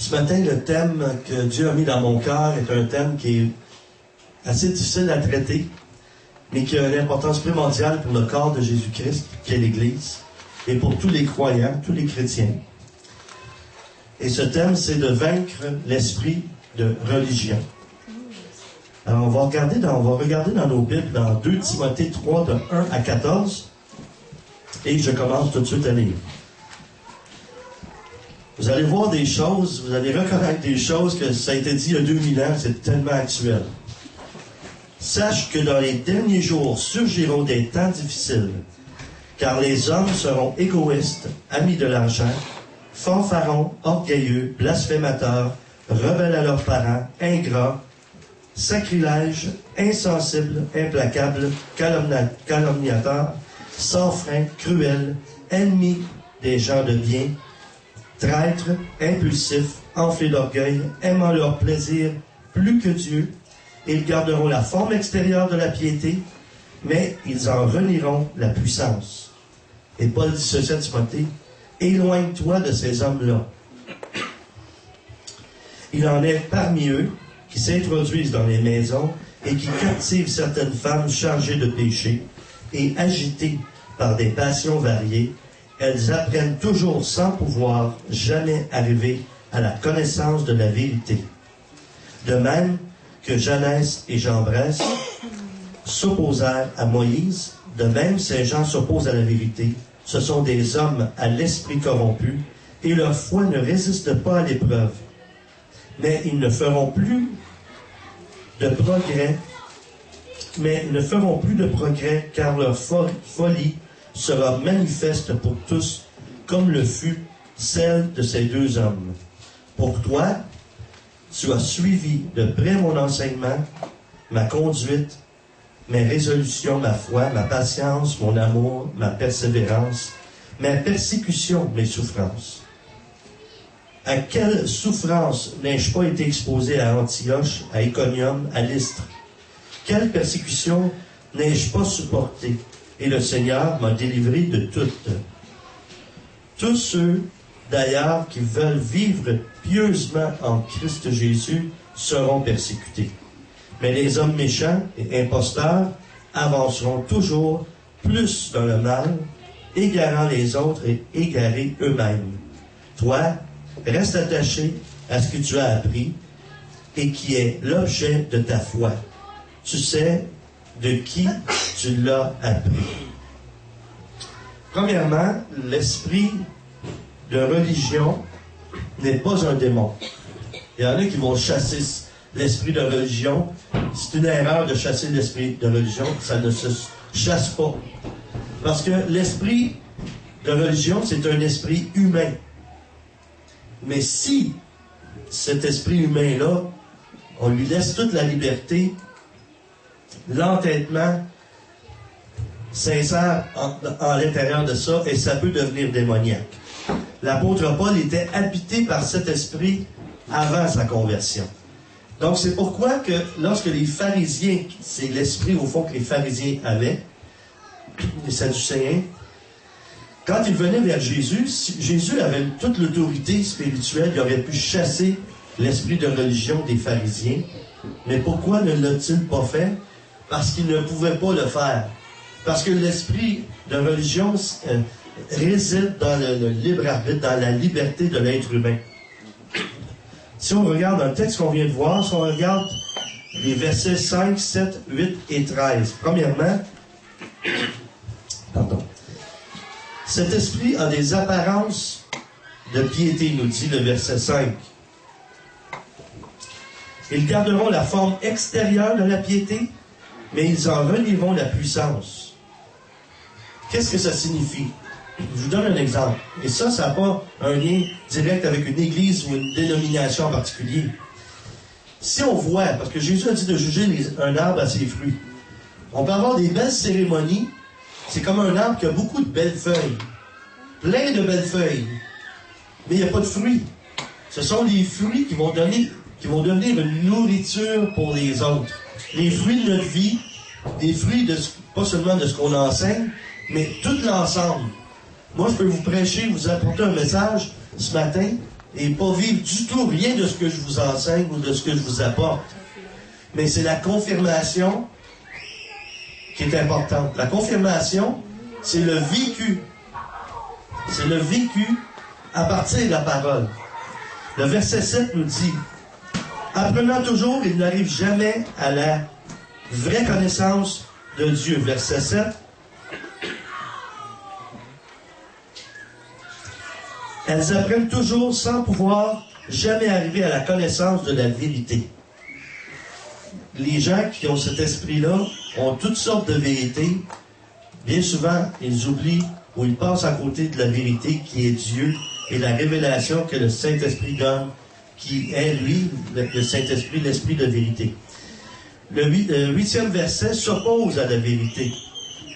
Ce matin, le thème que Dieu a mis dans mon cœur est un thème qui est assez difficile à traiter, mais qui a une importance primordiale pour le corps de Jésus-Christ, qui est l'Église, et pour tous les croyants, tous les chrétiens. Et ce thème, c'est de vaincre l'esprit de religion. Alors, on va regarder dans nos Bibles, dans 2 Timothée 3, de 1 à 14, et je commence tout de suite à lire. Vous allez voir des choses, vous allez reconnaître des choses que ça a été dit il y a 2000 ans, c'est tellement actuel. Sache que dans les derniers jours surgiront des temps difficiles, car les hommes seront égoïstes, amis de l'argent, fanfarons, orgueilleux, blasphémateurs, rebelles à leurs parents, ingrats, sacrilèges, insensibles, implacables, calomniateurs, sans frein, cruels, ennemis des gens de bien, traîtres, impulsifs, enflés d'orgueil, aimant leur plaisir plus que Dieu. Ils garderont la forme extérieure de la piété, mais ils en renieront la puissance. Et Paul dit ceci à Timothée, « Éloigne-toi de ces hommes-là. » Il en est parmi eux qui s'introduisent dans les maisons et qui captivent certaines femmes chargées de péché et agitées par des passions variées. Elles apprennent toujours sans pouvoir jamais arriver à la connaissance de la vérité. De même que Janès et Jambres s'opposèrent à Moïse, de même ces gens s'opposent à la vérité. Ce sont des hommes à l'esprit corrompu, et leur foi ne résiste pas à l'épreuve. Mais ils ne feront plus de progrès, car leur folie sera manifeste pour tous, comme le fut celle de ces deux hommes. Pour toi, tu as suivi de près mon enseignement, ma conduite, mes résolutions, ma foi, ma patience, mon amour, ma persévérance, ma persécution, mes souffrances. À quelle souffrance n'ai-je pas été exposé à Antioche, à Iconium, à Lystre? Quelle persécution n'ai-je pas supporté? Et le Seigneur m'a délivré de toutes. Tous ceux, d'ailleurs, qui veulent vivre pieusement en Christ Jésus seront persécutés. Mais les hommes méchants et imposteurs avanceront toujours plus dans le mal, égarant les autres et égarés eux-mêmes. Toi, reste attaché à ce que tu as appris et qui est l'objet de ta foi. Tu sais de qui tu l'as appris. Premièrement, l'esprit de religion n'est pas un démon. Il y en a qui vont chasser l'esprit de religion. C'est une erreur de chasser l'esprit de religion. Ça ne se chasse pas. Parce que l'esprit de religion, c'est un esprit humain. Mais si cet esprit humain-là, on lui laisse toute la liberté, l'entêtement sincère en l'intérieur de ça, et ça peut devenir démoniaque. L'apôtre Paul était habité par cet esprit avant sa conversion. Donc c'est pourquoi que lorsque les pharisiens, c'est l'esprit au fond que les pharisiens avaient, les sadducéens, quand ils venaient vers Jésus, Jésus avait toute l'autorité spirituelle, il aurait pu chasser l'esprit de religion des pharisiens. Mais pourquoi ne l'a-t-il pas fait? Parce qu'il ne pouvait pas le faire. Parce que l'esprit de religion réside dans le libre arbitre, dans la liberté de l'être humain. Si on regarde dans le texte qu'on vient de voir, si on regarde les versets 5, 7, 8 et 13. Premièrement, cet esprit a des apparences de piété, nous dit le verset 5. Ils garderont la forme extérieure de la piété, mais ils en renieront la puissance. Qu'est-ce que ça signifie? Je vous donne un exemple. Et ça n'a pas un lien direct avec une église ou une dénomination en particulier. Si on voit, parce que Jésus a dit de juger un arbre à ses fruits, on peut avoir des belles cérémonies. C'est comme un arbre qui a beaucoup de belles feuilles. Plein de belles feuilles. Mais il n'y a pas de fruits. Ce sont les fruits qui vont devenir une nourriture pour les autres. Les fruits de notre vie, des fruits pas seulement de ce qu'on enseigne, mais tout l'ensemble. Moi, je peux vous prêcher, vous apporter un message ce matin, et pas vivre du tout rien de ce que je vous enseigne ou de ce que je vous apporte. Mais c'est la confirmation qui est importante. La confirmation, c'est le vécu. C'est le vécu à partir de la parole. Le verset 7 nous dit, « Apprenant toujours, il n'arrive jamais à la vraie connaissance de Dieu. » Verset 7. Elles apprennent toujours sans pouvoir jamais arriver à la connaissance de la vérité. Les gens qui ont cet esprit-là ont toutes sortes de vérités. Bien souvent, ils oublient ou ils passent à côté de la vérité qui est Dieu et la révélation que le Saint-Esprit donne, qui est, lui, le Saint-Esprit, l'Esprit de vérité. Le 8e verset s'oppose à la vérité.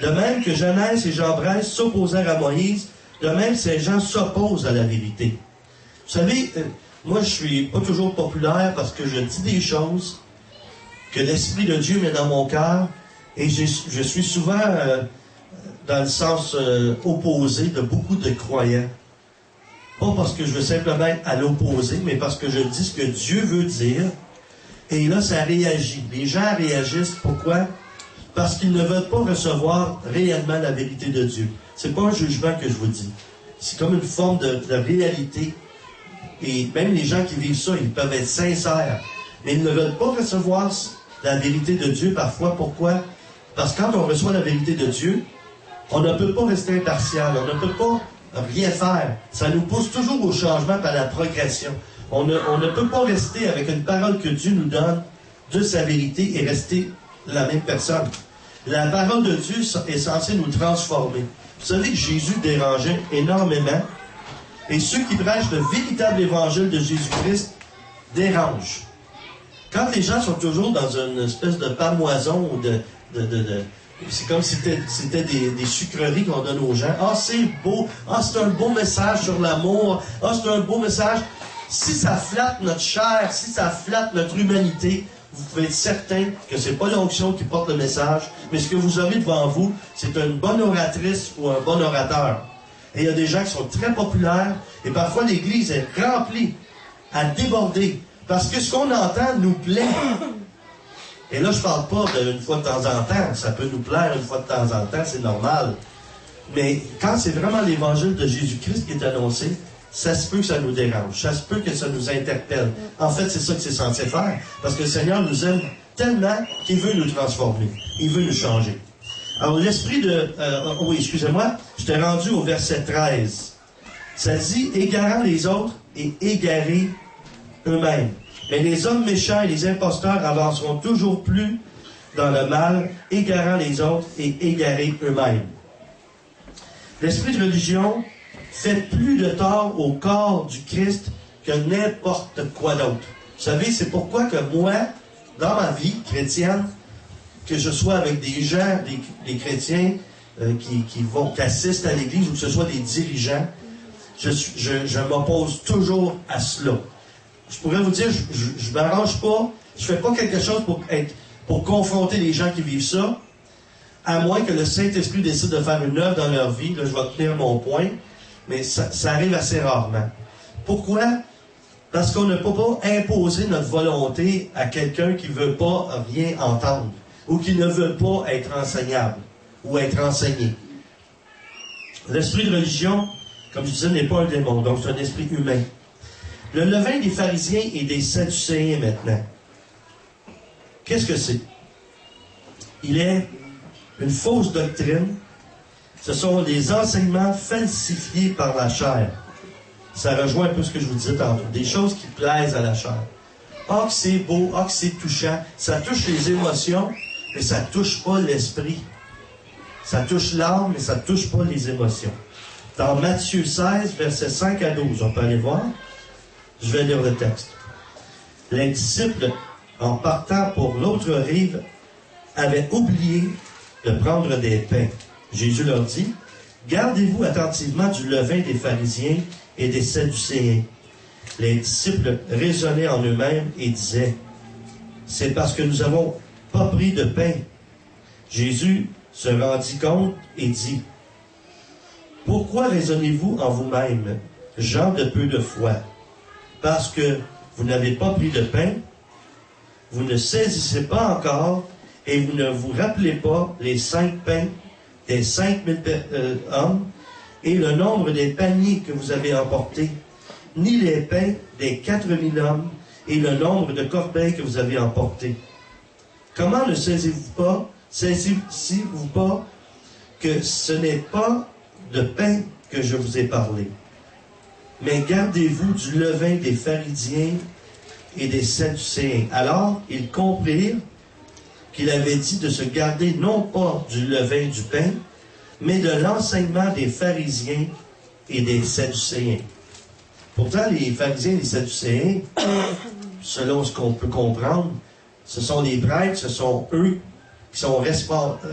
De même que Genèse et Jambres s'opposèrent à Moïse, de même ces gens s'opposent à la vérité. Vous savez, moi je suis pas toujours populaire parce que je dis des choses que l'Esprit de Dieu met dans mon cœur et je suis souvent dans le sens opposé de beaucoup de croyants. Pas parce que je veux simplement être à l'opposé, mais parce que je dis ce que Dieu veut dire. Et là, ça réagit. Les gens réagissent. Pourquoi? Parce qu'ils ne veulent pas recevoir réellement la vérité de Dieu. C'est pas un jugement que je vous dis. C'est comme une forme de réalité. Et même les gens qui vivent ça, ils peuvent être sincères. Mais ils ne veulent pas recevoir la vérité de Dieu parfois. Pourquoi? Parce que quand on reçoit la vérité de Dieu, on ne peut pas rester impartial. On ne peut pas rien faire. Ça nous pousse toujours au changement par la progression. On ne peut pas rester avec une parole que Dieu nous donne de sa vérité et rester la même personne. La parole de Dieu est censée nous transformer. Vous savez que Jésus dérangeait énormément. Et ceux qui prêchent le véritable évangile de Jésus-Christ dérangent. Quand les gens sont toujours dans une espèce de pamoison ou c'est comme si c'était des sucreries qu'on donne aux gens. Ah, c'est beau. Ah, c'est un beau message sur l'amour. Ah, c'est un beau message. Si ça flatte notre chair, si ça flatte notre humanité, vous pouvez être certain que c'est pas l'onction qui porte le message, mais ce que vous aurez devant vous, c'est une bonne oratrice ou un bon orateur. Et il y a des gens qui sont très populaires, et parfois l'Église est remplie à déborder, parce que ce qu'on entend nous plaît. Et là, je parle pas d'une fois de temps en temps, ça peut nous plaire une fois de temps en temps, c'est normal. Mais quand c'est vraiment l'Évangile de Jésus-Christ qui est annoncé, ça se peut que ça nous dérange, ça se peut que ça nous interpelle. En fait, c'est ça que c'est censé faire, parce que le Seigneur nous aime tellement qu'il veut nous transformer, il veut nous changer. Alors, l'esprit de... oui, excusez-moi, je t'ai rendu au verset 13. Ça dit, égarant les autres et égarés eux-mêmes. Mais les hommes méchants et les imposteurs avanceront toujours plus dans le mal, égarant les autres et égarés eux-mêmes. L'esprit de religion fait plus de tort au corps du Christ que n'importe quoi d'autre. Vous savez, c'est pourquoi que moi, dans ma vie chrétienne, que je sois avec des gens, des chrétiens qui assistent à l'Église ou que ce soit des dirigeants, je m'oppose toujours à cela. Je pourrais vous dire, je m'arrange pas, je fais pas quelque chose pour confronter les gens qui vivent ça, à moins que le Saint-Esprit décide de faire une œuvre dans leur vie. Là, je vais tenir mon point, mais ça arrive assez rarement. Pourquoi? Parce qu'on ne peut pas imposer notre volonté à quelqu'un qui ne veut pas rien entendre ou qui ne veut pas être enseignable ou être enseigné. L'esprit de religion, comme je disais, n'est pas un démon, donc c'est un esprit humain. Le levain des pharisiens et des sadducéens maintenant. Qu'est-ce que c'est? Il est une fausse doctrine. Ce sont des enseignements falsifiés par la chair. Ça rejoint un peu ce que je vous disais tantôt. Des choses qui plaisent à la chair. Ah, que c'est beau, ah, que c'est touchant. Ça touche les émotions, mais ça touche pas l'esprit. Ça touche l'âme, mais ça touche pas les émotions. Dans Matthieu 16, versets 5 à 12, on peut aller voir. Je vais lire le texte. Les disciples, en partant pour l'autre rive, avaient oublié de prendre des pains. Jésus leur dit, « Gardez-vous attentivement du levain des pharisiens et des sadducéens. » Les disciples raisonnaient en eux-mêmes et disaient, « C'est parce que nous n'avons pas pris de pain. » Jésus se rendit compte et dit, « Pourquoi raisonnez-vous en vous-même, gens de peu de foi? parce que vous n'avez pas pris de pain, vous ne saisissez pas encore, et vous ne vous rappelez pas les 5 pains des 5000 hommes, et le nombre des paniers que vous avez emportés, ni les pains des 4000 hommes, et le nombre de corbeilles que vous avez emportés. Comment ne saisissez-vous pas que ce n'est pas de pain que je vous ai parlé, mais gardez-vous du levain des pharisiens et des sadducéens. Alors, ils comprirent qu'il avait dit de se garder non pas du levain du pain, mais de l'enseignement des pharisiens et des sadducéens. Pourtant, les pharisiens et les sadducéens, selon ce qu'on peut comprendre, ce sont les prêtres, ce sont eux qui sont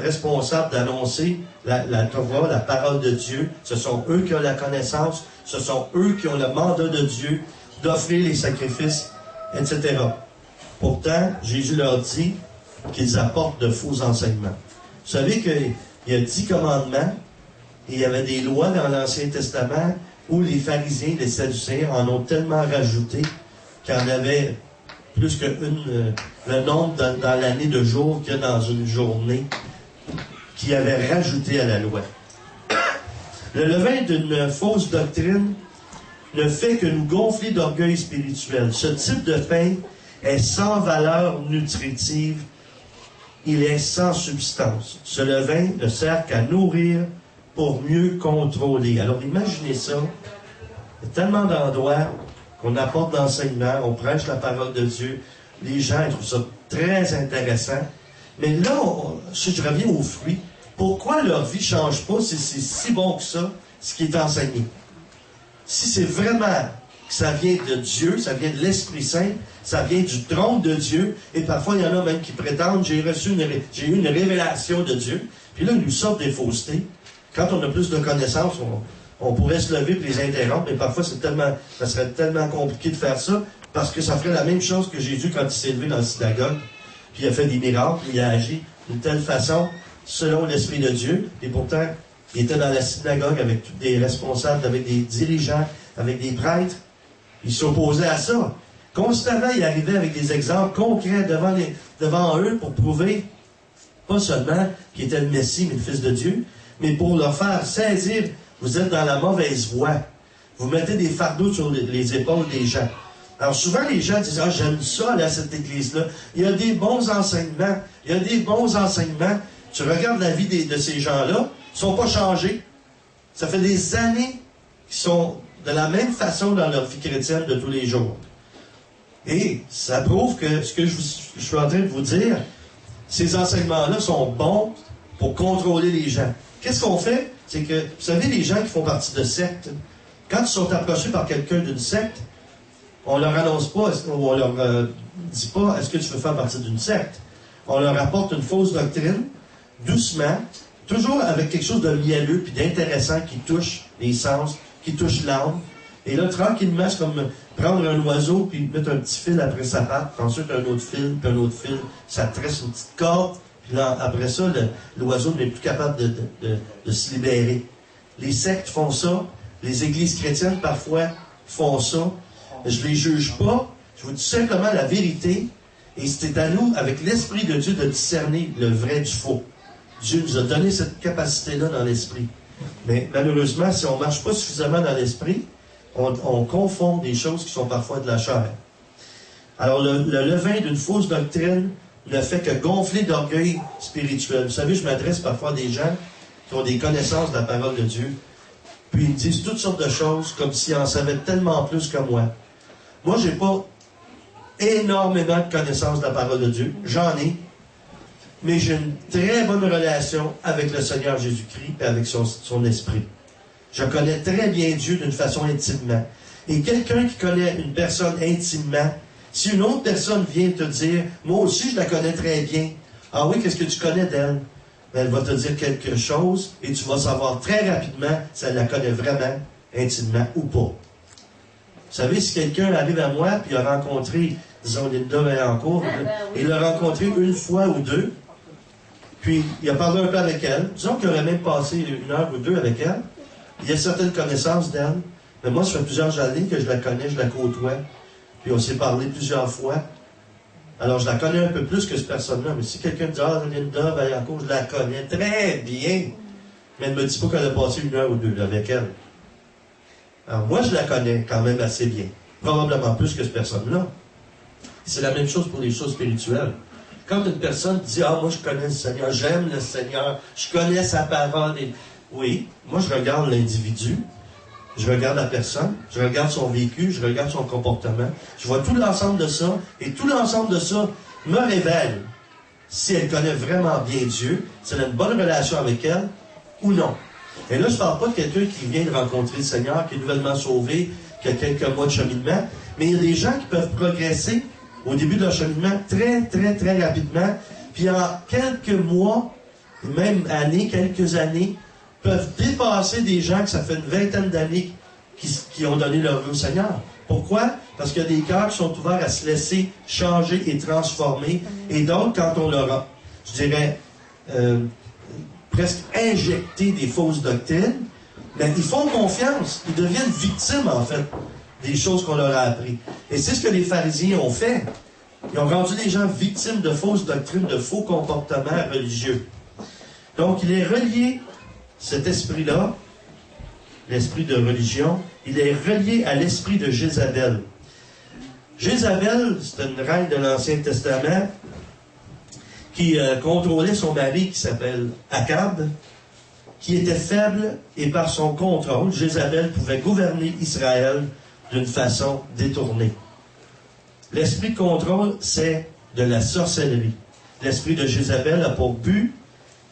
responsables d'annoncer la Torah, la parole de Dieu. Ce sont eux qui ont la connaissance, ce sont eux qui ont le mandat de Dieu d'offrir les sacrifices, etc. Pourtant, Jésus leur dit qu'ils apportent de faux enseignements. Vous savez qu'il y a 10 commandements, et il y avait des lois dans l'Ancien Testament où les pharisiens et les sadducéens en ont tellement rajouté qu'il y en avait plus que le nombre dans l'année de jours qu'il y a dans une journée qui avait rajouté à la loi. Le levain d'une fausse doctrine ne fait que nous gonfler d'orgueil spirituel. Ce type de pain est sans valeur nutritive, il est sans substance. Ce levain ne sert qu'à nourrir pour mieux contrôler. Alors imaginez ça, il y a tellement d'endroits qu'on apporte d'enseignement, on prêche la parole de Dieu, les gens ils trouvent ça très intéressant. Mais là, si je reviens aux fruits, pourquoi leur vie ne change pas si c'est si bon que ça, ce qui est enseigné? Si c'est vraiment que ça vient de Dieu, ça vient de l'Esprit Saint, ça vient du trône de Dieu, et parfois il y en a même qui prétendent, j'ai eu une révélation de Dieu, puis là, ils nous sortent des faussetés. Quand on a plus de connaissances, on pourrait se lever et les interrompre, mais parfois ça serait tellement compliqué de faire ça, parce que ça ferait la même chose que Jésus quand il s'est levé dans la synagogue, puis il a fait des miracles, il a agi d'une telle façon, selon l'Esprit de Dieu, et pourtant, il était dans la synagogue avec tous des responsables, avec des dirigeants, avec des prêtres. Il s'opposait à ça. Constamment, il arrivait avec des exemples concrets devant eux pour prouver, pas seulement qu'il était le Messie, mais le Fils de Dieu, mais pour leur faire saisir, vous êtes dans la mauvaise voie. Vous mettez des fardeaux sur les épaules des gens. Alors souvent, les gens disent « Ah, j'aime ça, là, cette église-là. Il y a des bons enseignements. Il y a des bons enseignements. » Tu regardes la vie de ces gens-là, ils ne sont pas changés. Ça fait des années qu'ils sont de la même façon dans leur vie chrétienne de tous les jours. Et ça prouve que ce que je suis en train de vous dire, ces enseignements-là sont bons pour contrôler les gens. Qu'est-ce qu'on fait? C'est que, vous savez, les gens qui font partie de sectes, quand ils sont approchés par quelqu'un d'une secte, on leur annonce pas, ou on leur dit pas, est-ce que tu veux faire partie d'une secte? On leur apporte une fausse doctrine, doucement, toujours avec quelque chose de mielleux puis d'intéressant qui touche les sens, qui touche l'âme. Et là, tranquillement, c'est comme prendre un oiseau puis mettre un petit fil après sa patte, puis ensuite un autre fil, puis un autre fil, ça tresse une petite corde, puis là, après ça, l'oiseau n'est plus capable de se libérer. Les sectes font ça, les églises chrétiennes parfois font ça. Je ne les juge pas, je vous dis simplement la vérité, et c'est à nous, avec l'Esprit de Dieu, de discerner le vrai du faux. Dieu nous a donné cette capacité-là dans l'esprit. Mais malheureusement, si on ne marche pas suffisamment dans l'esprit, on confond des choses qui sont parfois de la chair. Alors, le levain d'une fausse doctrine ne fait que gonfler d'orgueil spirituel. Vous savez, je m'adresse parfois à des gens qui ont des connaissances de la parole de Dieu, puis ils me disent toutes sortes de choses comme s'ils en savaient tellement plus que moi. Moi, je n'ai pas énormément de connaissances de la parole de Dieu. J'en ai. Mais j'ai une très bonne relation avec le Seigneur Jésus-Christ et avec son esprit. Je connais très bien Dieu d'une façon intimement. Et quelqu'un qui connaît une personne intimement, si une autre personne vient te dire, moi aussi je la connais très bien, ah oui, qu'est-ce que tu connais d'elle? Ben, elle va te dire quelque chose et tu vas savoir très rapidement si elle la connaît vraiment intimement ou pas. Vous savez, si quelqu'un arrive à moi et il a rencontré, disons, Linda Vaillancourt, il l'a rencontré une fois ou deux, puis il a parlé un peu avec elle, disons qu'il aurait même passé 1 heure ou 2 avec elle, il a certaines connaissances d'elle, Mais moi, ça fait plusieurs années que je la connais, je la côtoie. Puis on s'est parlé plusieurs fois. Alors, je la connais un peu plus que cette personne-là. Mais si quelqu'un me dit, ah, Linda Vaillancourt, je la connais très bien. Mais elle ne me dit pas qu'elle a passé 1 heure ou 2 avec elle. Alors, moi, je la connais quand même assez bien. Probablement plus que cette personne-là. C'est la même chose pour les choses spirituelles. Quand une personne dit, ah, moi, je connais le Seigneur, j'aime le Seigneur, je connais sa parole. Oui, moi, je regarde l'individu. Je regarde la personne, je regarde son vécu, je regarde son comportement. Je vois tout l'ensemble de ça, et tout l'ensemble de ça me révèle si elle connaît vraiment bien Dieu, si elle a une bonne relation avec elle, ou non. Et là, je ne parle pas de quelqu'un qui vient de rencontrer le Seigneur, qui est nouvellement sauvé, qui a quelques mois de cheminement, mais il y a des gens qui peuvent progresser au début de leur cheminement très, très, très rapidement, puis en quelques mois, même années, quelques années, peuvent dépasser des gens que ça fait une vingtaine d'années qui ont donné leur vie au Seigneur. Pourquoi? Parce qu'il y a des cœurs qui sont ouverts à se laisser changer et transformer. Et donc, quand on leur a, je dirais, presque injecté des fausses doctrines, ben, ils font confiance. Ils deviennent victimes, en fait, des choses qu'on leur a apprises. Et c'est ce que les pharisiens ont fait. Ils ont rendu les gens victimes de fausses doctrines, de faux comportements religieux. Donc, il est relié, cet esprit-là, l'esprit de religion, il est relié à l'esprit de Jézabel. Jézabel, c'est une reine de l'Ancien Testament qui contrôlait son mari qui s'appelle Akab, qui était faible, et par son contrôle, Jézabel pouvait gouverner Israël d'une façon détournée. L'esprit de contrôle, c'est de la sorcellerie. L'esprit de Jézabel a pour but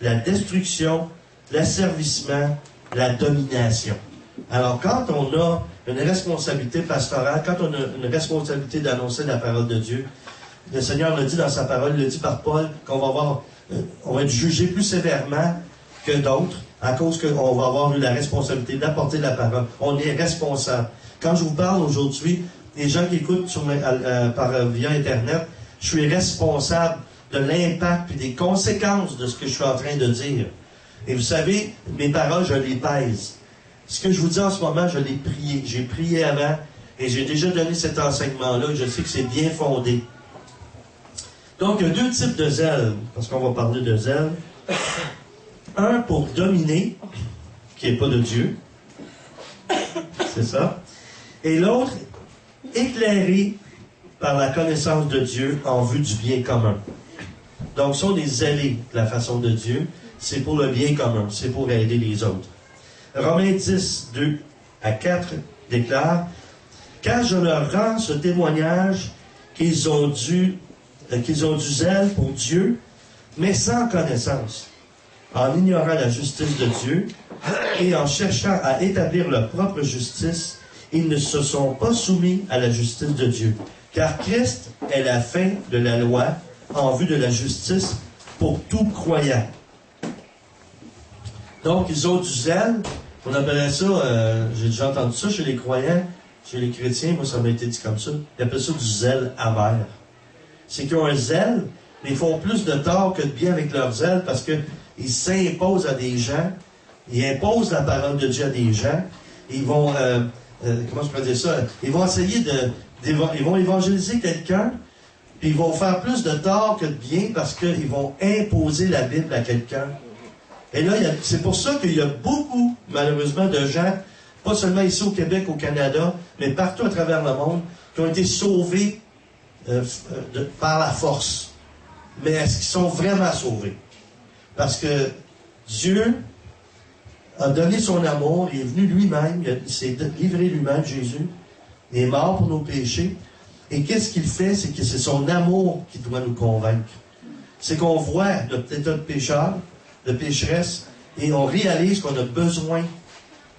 la destruction, l'asservissement, la domination. Alors, quand on a une responsabilité pastorale, quand on a une responsabilité d'annoncer la parole de Dieu, le Seigneur le dit dans sa parole, il le dit par Paul, qu'on va avoir, on va être jugé plus sévèrement que d'autres, à cause qu'on va avoir eu la responsabilité d'apporter la parole. On est responsable. Quand je vous parle aujourd'hui, les gens qui écoutent via Internet, je suis responsable de l'impact et des conséquences de ce que je suis en train de dire. Et vous savez, mes paroles, je les pèse. Ce que je vous dis en ce moment, je l'ai prié. J'ai prié avant et j'ai déjà donné cet enseignement-là. Je sais que c'est bien fondé. Donc, il y a 2 types de zèle, parce qu'on va parler de zèle. Un pour dominer, qui n'est pas de Dieu. C'est ça. Et l'autre, éclairé par la connaissance de Dieu en vue du bien commun. Donc, ce sont des zélés de la façon de Dieu. C'est pour le bien commun. C'est pour aider les autres. Romains 10, 2 à 4 déclare « Car je leur rends ce témoignage qu'ils ont du zèle pour Dieu, mais sans connaissance, en ignorant la justice de Dieu et en cherchant à établir leur propre justice, ils ne se sont pas soumis à la justice de Dieu. Car Christ est la fin de la loi en vue de la justice pour tout croyant. » Donc, ils ont du zèle. On appelait ça, j'ai déjà entendu ça chez les croyants, chez les chrétiens, moi ça m'a été dit comme ça, ils appellent ça du zèle amer. C'est qu'ils ont un zèle, mais ils font plus de tort que de bien avec leur zèle parce qu'ils s'imposent à des gens, ils imposent la parole de Dieu à des gens, ils vont, comment je pourrais dire ça, ils vont essayer ils vont évangéliser quelqu'un, puis ils vont faire plus de tort que de bien parce qu'ils vont imposer la Bible à quelqu'un. Et là, c'est pour ça qu'il y a beaucoup, malheureusement, de gens, pas seulement ici au Québec, au Canada, mais partout à travers le monde, qui ont été sauvés par la force. Mais est-ce qu'ils sont vraiment sauvés? Parce que Dieu a donné son amour, il est venu lui-même, il s'est livré lui-même, Jésus, il est mort pour nos péchés. Et qu'est-ce qu'il fait? C'est que c'est son amour qui doit nous convaincre. C'est qu'on voit notre état de pécheur, de pécheresse, et on réalise qu'on a besoin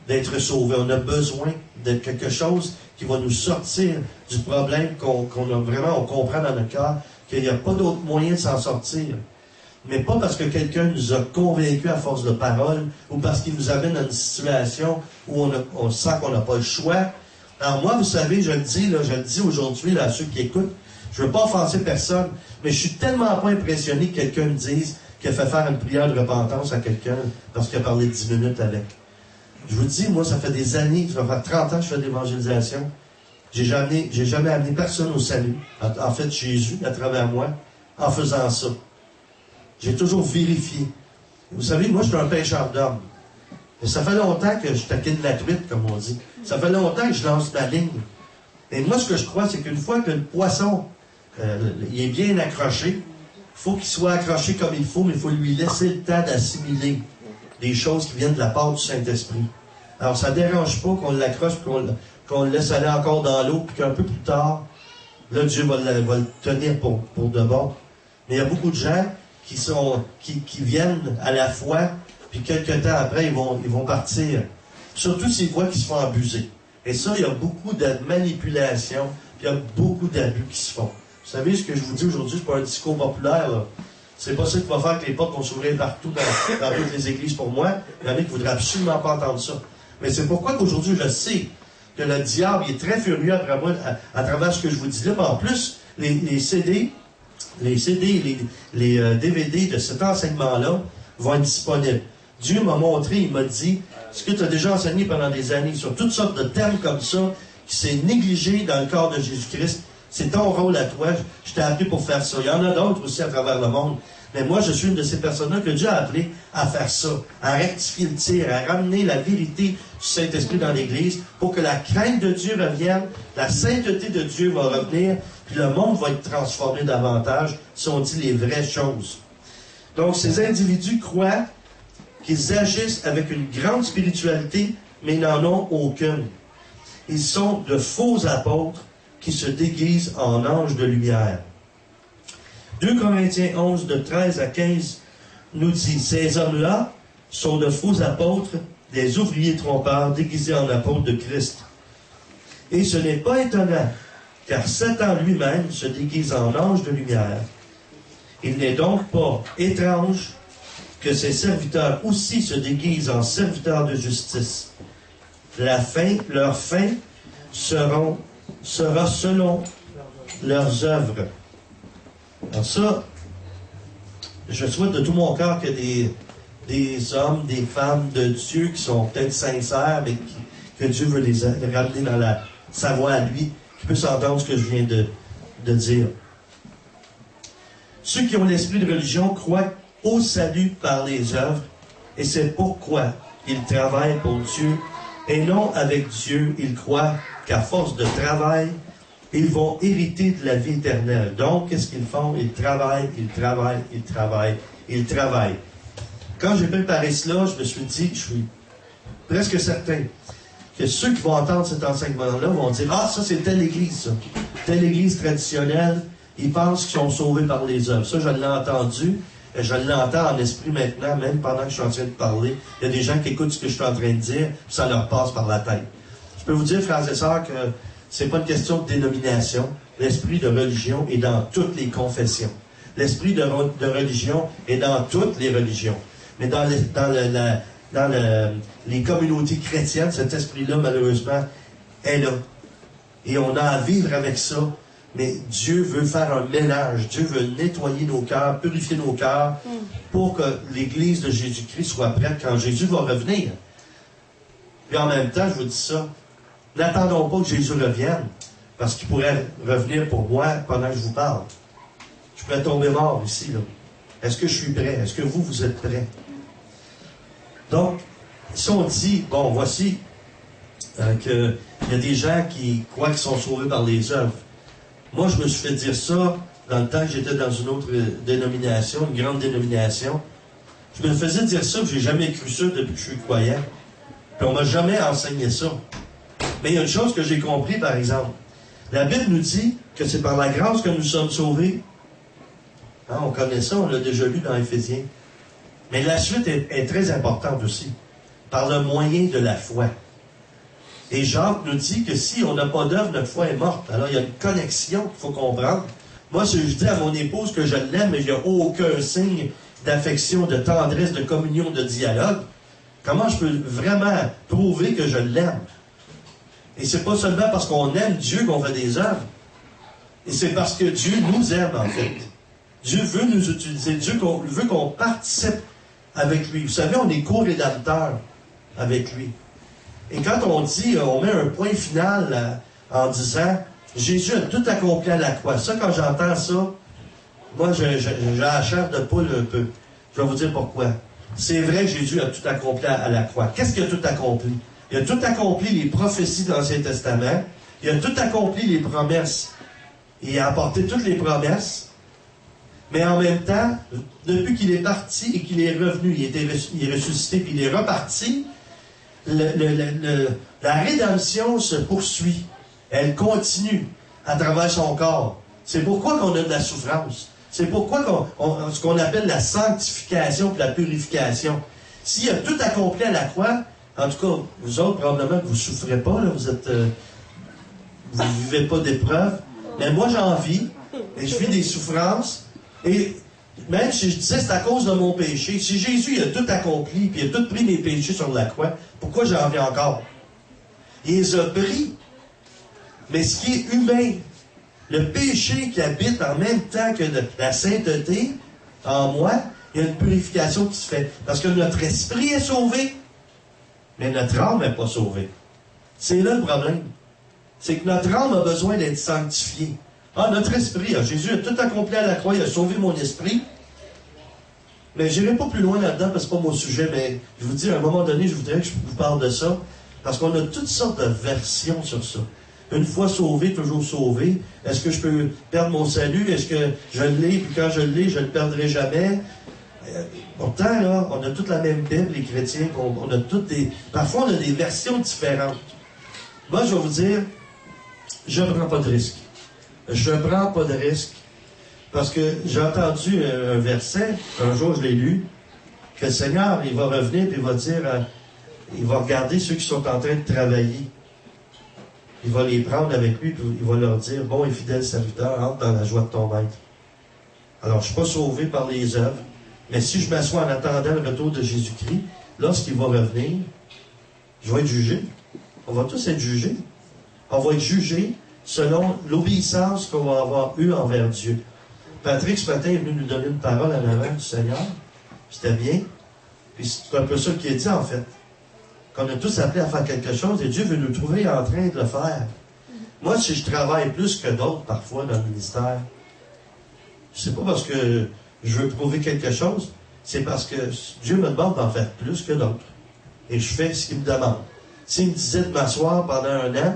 d'être sauvé. On a besoin de quelque chose qui va nous sortir du problème qu'on a vraiment, on comprend dans notre cœur qu'il n'y a pas d'autre moyen de s'en sortir. Mais pas parce que quelqu'un nous a convaincus à force de parole, ou parce qu'il nous amène dans une situation où on sent qu'on n'a pas le choix. Alors moi, vous savez, je le dis aujourd'hui là, à ceux qui écoutent, je ne veux pas offenser personne, mais je suis tellement pas impressionné que quelqu'un me dise qu'il a fait faire une prière de repentance à quelqu'un parce qu'il a parlé 10 minutes avec. Je vous dis, moi, ça fait des années, ça va faire 30 ans que je fais de l'évangélisation. J'ai jamais amené personne au salut. En fait, Jésus, à travers moi, en faisant ça. J'ai toujours vérifié. Vous savez, moi, je suis un pêcheur d'hommes. Et ça fait longtemps que je taquine la truite, comme on dit. Ça fait longtemps que je lance ma ligne. Et moi, ce que je crois, c'est qu'une fois que le poisson il est bien accroché, il faut qu'il soit accroché comme il faut, mais il faut lui laisser le temps d'assimiler des choses qui viennent de la part du Saint-Esprit. Alors, ça ne dérange pas qu'on l'accroche, qu'on le laisse aller encore dans l'eau, puis qu'un peu plus tard, là, Dieu va le tenir pour de bon. Mais il y a beaucoup de gens qui viennent à la foi, puis quelques temps après, ils vont partir. Surtout s'ils voient qu'ils se font abuser. Et ça, il y a beaucoup de manipulations, puis il y a beaucoup d'abus qui se font. Vous savez, ce que je vous dis aujourd'hui, c'est pas un discours populaire, là. C'est pas ça qui va faire que les portes vont s'ouvrir partout dans toutes les églises pour moi. Il y en a qui voudraient absolument pas entendre ça. Mais c'est pourquoi qu'aujourd'hui, je sais que le diable est très furieux après moi à travers ce que je vous dis là. Mais en plus, les CD, les DVD de cet enseignement-là vont être disponibles. Dieu m'a montré, il m'a dit, ce que tu as déjà enseigné pendant des années sur toutes sortes de thèmes comme ça, qui s'est négligé dans le corps de Jésus-Christ, c'est ton rôle à toi. Je t'ai appelé pour faire ça. Il y en a d'autres aussi à travers le monde. Mais moi, je suis une de ces personnes-là que Dieu a appelé à faire ça, à rectifier le tir, à ramener la vérité du Saint-Esprit dans l'Église pour que la crainte de Dieu revienne, la sainteté de Dieu va revenir, puis le monde va être transformé davantage si on dit les vraies choses. Donc, ces individus croient qu'ils agissent avec une grande spiritualité, mais ils n'en ont aucune. Ils sont de faux apôtres qui se déguisent en anges de lumière. 2 Corinthiens 11, de 13 à 15, nous dit, ces hommes-là sont de faux apôtres, des ouvriers trompeurs déguisés en apôtres de Christ. Et ce n'est pas étonnant, car Satan lui-même se déguise en ange de lumière. Il n'est donc pas étrange que ses serviteurs aussi se déguisent en serviteurs de justice. Leur fin sera selon leurs œuvres. Alors ça, je souhaite de tout mon cœur que des hommes, des femmes de Dieu qui sont peut-être sincères, mais que Dieu veut les ramener dans sa voie à lui, qui puissent entendre ce que je viens de dire. Ceux qui ont l'esprit de religion croient au salut par les œuvres, et c'est pourquoi ils travaillent pour Dieu, et non avec Dieu. Ils croient qu'à force de travail, ils vont hériter de la vie éternelle. Donc, qu'est-ce qu'ils font? Ils travaillent, ils travaillent, ils travaillent, ils travaillent. Quand j'ai préparé cela, je me suis dit, je suis presque certain que ceux qui vont entendre cet enseignement-là vont dire, ah, ça c'est telle église, ça. Telle église traditionnelle, ils pensent qu'ils sont sauvés par les œuvres. Ça, je l'ai entendu, et je l'entends en esprit maintenant, même pendant que je suis en train de parler. Il y a des gens qui écoutent ce que je suis en train de dire, puis ça leur passe par la tête. Je peux vous dire, frères et sœurs, que c'est pas une question de dénomination. L'esprit de religion est dans toutes les confessions. L'esprit de religion est dans toutes les religions. Mais dans les communautés chrétiennes, cet esprit-là, malheureusement, est là. Et on a à vivre avec ça. Mais Dieu veut faire un ménage. Dieu veut nettoyer nos cœurs, purifier nos cœurs, pour que l'Église de Jésus-Christ soit prête quand Jésus va revenir. Puis en même temps, je vous dis ça, n'attendons pas que Jésus revienne, parce qu'il pourrait revenir pour moi pendant que je vous parle. Je pourrais tomber mort ici, là. Est-ce que je suis prêt? Est-ce que vous êtes prêts? Donc, si on dit, bon, voici qu'il y a des gens qui croient qu'ils sont sauvés par les œuvres. Moi, je me suis fait dire ça dans le temps que j'étais dans une autre dénomination, une grande dénomination. Je me faisais dire ça, puis j'ai jamais cru ça depuis que je suis croyant. Puis on m'a jamais enseigné ça. Mais il y a une chose que j'ai compris, par exemple. La Bible nous dit que c'est par la grâce que nous sommes sauvés. Hein, on connaît ça, on l'a déjà lu dans Éphésiens. Mais la suite est très importante aussi. Par le moyen de la foi. Et Jacques nous dit que si on n'a pas d'œuvre, notre foi est morte. Alors il y a une connexion qu'il faut comprendre. Moi, si je dis à mon épouse que je l'aime, mais il n'y a aucun signe d'affection, de tendresse, de communion, de dialogue, comment je peux vraiment prouver que je l'aime? Et c'est pas seulement parce qu'on aime Dieu qu'on fait des œuvres. Et c'est parce que Dieu nous aime, en fait. Dieu veut nous utiliser. Dieu veut qu'on participe avec lui. Vous savez, on est co-rédempteurs avec lui. Et quand on dit, on met un point final en disant, Jésus a tout accompli à la croix. Ça, quand j'entends ça, moi, j'ai la chair de poule un peu. Je vais vous dire pourquoi. C'est vrai que Jésus a tout accompli à la croix. Qu'est-ce qu'il a tout accompli? Il a tout accompli les prophéties de l'Ancien Testament. Il a tout accompli les promesses. Il a apporté toutes les promesses. Mais en même temps, depuis qu'il est parti et qu'il est revenu, il est ressuscité puis il est reparti, la rédemption se poursuit. Elle continue à travers son corps. C'est pourquoi qu'on a de la souffrance. C'est pourquoi ce qu'on appelle la sanctification et la purification. S'il a tout accompli à la croix, en tout cas, vous autres, probablement que vous ne souffrez pas, là, vous ne vivez pas d'épreuves, mais moi j'en vis, et je vis des souffrances, et même si je disais c'est à cause de mon péché, si Jésus il a tout accompli, puis il a tout pris mes péchés sur la croix, pourquoi j'en vis encore? Il les a pris, mais ce qui est humain, le péché qui habite en même temps que la sainteté en moi, il y a une purification qui se fait. Parce que notre esprit est sauvé, mais notre âme n'est pas sauvée. C'est là le problème. C'est que notre âme a besoin d'être sanctifiée. Ah, notre esprit, Jésus a tout accompli à la croix, il a sauvé mon esprit. Mais je n'irai pas plus loin là-dedans parce que ce n'est pas mon sujet, mais je vous dis, à un moment donné, je voudrais que je vous parle de ça, parce qu'on a toutes sortes de versions sur ça. Une fois sauvé, toujours sauvé. Est-ce que je peux perdre mon salut? Est-ce que je l'ai, puis quand je l'ai, je ne le perdrai jamais? Pourtant, là, on a toute la même Bible, les chrétiens. On a toutes des... Parfois, on a des versions différentes. Moi, je vais vous dire, je ne prends pas de risque. Je ne prends pas de risque. Parce que j'ai entendu un verset, un jour je l'ai lu, que le Seigneur, il va revenir, puis il va dire, il va regarder ceux qui sont en train de travailler. Il va les prendre avec lui, puis il va leur dire, bon et fidèle serviteur, entre dans la joie de ton maître. Alors, je ne suis pas sauvé par les œuvres, mais si je m'assois en attendant le retour de Jésus-Christ, lorsqu'il va revenir, je vais être jugé. On va tous être jugés. On va être jugés selon l'obéissance qu'on va avoir eue envers Dieu. Patrick, ce matin, est venu nous donner une parole en avant du Seigneur. C'était bien. Puis c'est un peu ça qu'il a dit, en fait. Qu'on a tous appelé à faire quelque chose et Dieu veut nous trouver en train de le faire. Moi, si je travaille plus que d'autres, parfois, dans le ministère, c'est pas parce que je veux prouver quelque chose, c'est parce que Dieu me demande d'en faire plus que d'autres. Et je fais ce qu'il me demande. S'il me disait de m'asseoir pendant un an,